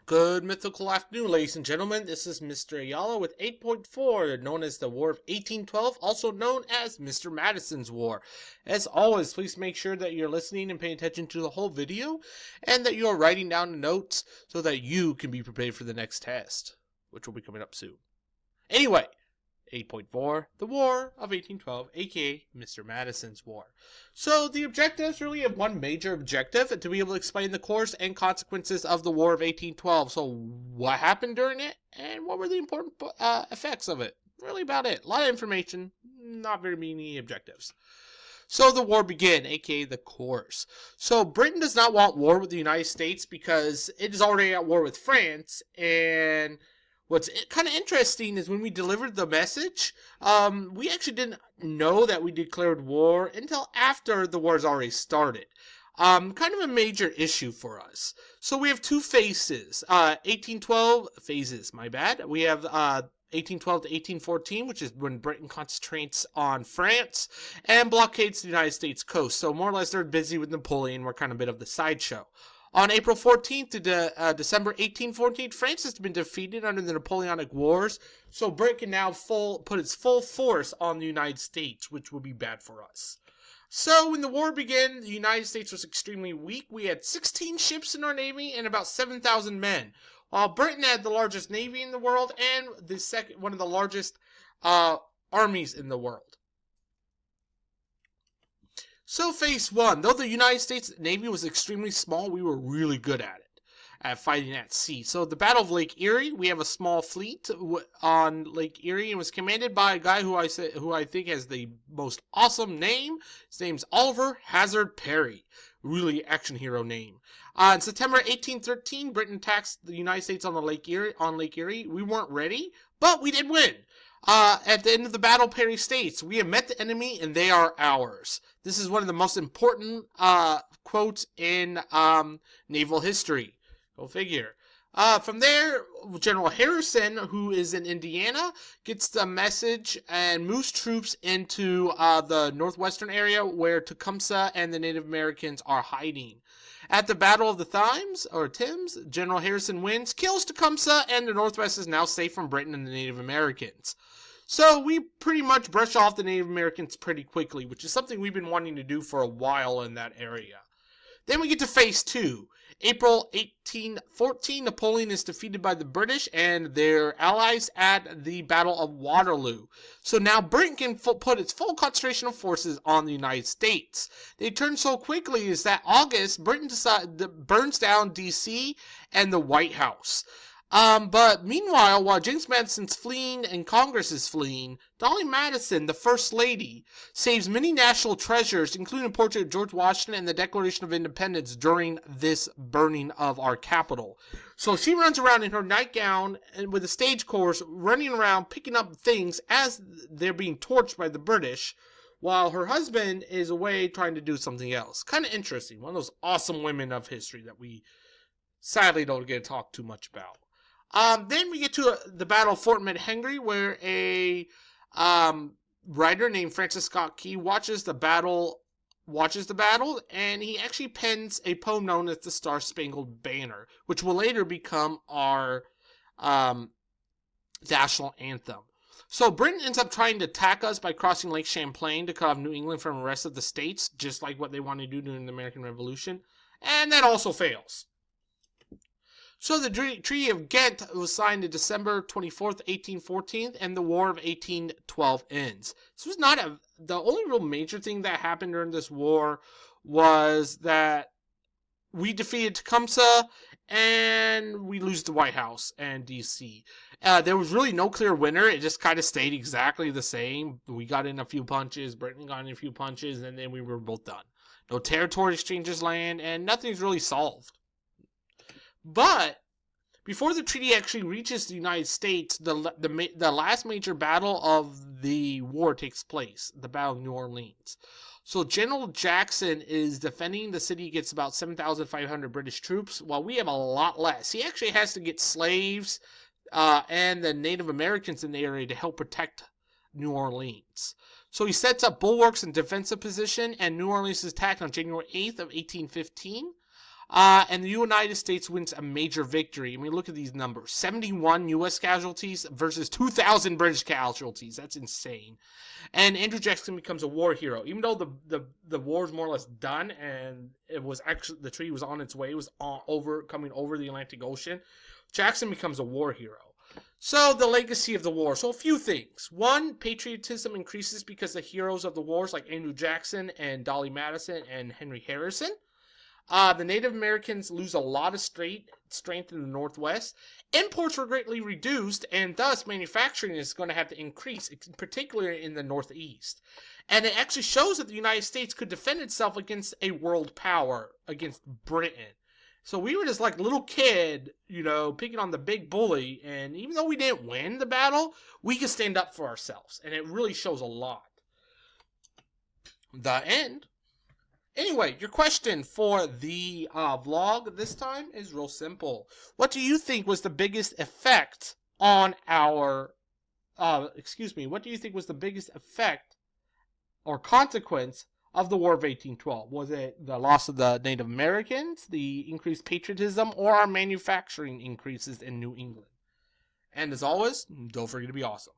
Good mythical afternoon, ladies and gentlemen. This is Mr. Ayala with 8.4, known as the War of 1812, also known as Mr. Madison's War. As always, please make sure that you're listening and paying attention to the whole video, and that you're writing down the notes so that you can be prepared for the next test, which will be coming up soon. Anyway, 8.4, the War of 1812, aka Mr. Madison's War. So the objectives really have one major objective, to be able to explain the course and consequences of the War of 1812. So what happened during it, and what were the important effects of it? Really about it. A lot of information, not very many objectives. So the war began, aka the course. So Britain does not want war with the United States because it is already at war with France, and what's kind of interesting is when we delivered the message, we actually didn't know that we declared war until after the war's already started. Kind of a major issue for us. So we have two phases. 1812 phases, my bad. We have 1812 to 1814, which is when Britain concentrates on France and blockades the United States coast. So more or less they're busy with Napoleon. We're kind of a bit of the sideshow. On April 14th to December 1814, France has been defeated under the Napoleonic Wars, so Britain can now put its full force on the United States, which will be bad for us. So when the war began, the United States was extremely weak. We had 16 ships in our navy and about 7,000 men, while Britain had the largest navy in the world and one of the largest armies in the world. So phase one, though the United States Navy was extremely small, we were really good at it, at fighting at sea. So the Battle of Lake Erie, we have a small fleet on Lake Erie, and was commanded by a guy who I think has the most awesome name. His name's Oliver Hazard Perry, really action hero name. In September 1813, Britain attacks the United States on Lake Erie. We weren't ready, but we did win. At the end of the battle, Perry states, "We have met the enemy and they are ours." This is one of the most important quotes in naval history. Go figure. From there, General Harrison, who is in Indiana, gets the message and moves troops into the northwestern area where Tecumseh and the Native Americans are hiding. At the Battle of the Thames, General Harrison wins, kills Tecumseh, and the Northwest is now safe from Britain and the Native Americans. So we pretty much brush off the Native Americans pretty quickly, which is something we've been wanting to do for a while in that area. Then we get to phase two. April 1814, Napoleon is defeated by the British and their allies at the Battle of Waterloo. So now Britain can put its full concentration of forces on the United States. They turn so quickly is that August, Britain burns down D.C. and the White House. But meanwhile, while James Madison's fleeing and Congress is fleeing, Dolly Madison, the First Lady, saves many national treasures, including a portrait of George Washington and the Declaration of Independence during this burning of our capital. So she runs around in her nightgown and with a stage chorus, running around picking up things as they're being torched by the British, while her husband is away trying to do something else. Kind of interesting. One of those awesome women of history that we sadly don't get to talk too much about. Then we get to the Battle of Fort McHenry, where a writer named Francis Scott Key watches the battle, and he actually pens a poem known as the Star-Spangled Banner, which will later become our national anthem. So Britain ends up trying to attack us by crossing Lake Champlain to cut off New England from the rest of the states, just like what they wanted to do during the American Revolution, and that also fails. So the Treaty of Ghent was signed on December 24th, 1814, and the War of 1812 ends. This was not the only real major thing that happened during this war was that we defeated Tecumseh and we lose the White House and D.C. There was really no clear winner. It just kind of stayed exactly the same. We got in a few punches, Britain got in a few punches, and then we were both done. No territory exchanges land, and nothing's really solved. But before the treaty actually reaches the United States, the last major battle of the war takes place, the Battle of New Orleans. So General Jackson is defending the city against about 7,500 British troops, while we have a lot less. He actually has to get slaves and the Native Americans in the area to help protect New Orleans. So he sets up bulwarks in defensive position, and New Orleans is attacked on January 8th of 1815. And the United States wins a major victory. I mean, look at these numbers. 71 U.S. casualties versus 2,000 British casualties. That's insane. And Andrew Jackson becomes a war hero. Even though the war is more or less done and it was actually the treaty was on its way, it was coming over the Atlantic Ocean, Jackson becomes a war hero. So, the legacy of the war. So, a few things. One, patriotism increases because the heroes of the wars like Andrew Jackson and Dolly Madison and Henry Harrison. The Native Americans lose a lot of strength in the Northwest. Imports were greatly reduced, and thus manufacturing is going to have to increase, particularly in the Northeast. And it actually shows that the United States could defend itself against a world power, against Britain. So we were just like a little kid, picking on the big bully, and even though we didn't win the battle, we could stand up for ourselves, and it really shows a lot. The end. Anyway, your question for the vlog this time is real simple. What do you think was the biggest effect on our, what do you think was the biggest effect or consequence of the War of 1812? Was it the loss of the Native Americans, the increased patriotism, or our manufacturing increases in New England? And as always, don't forget to be awesome.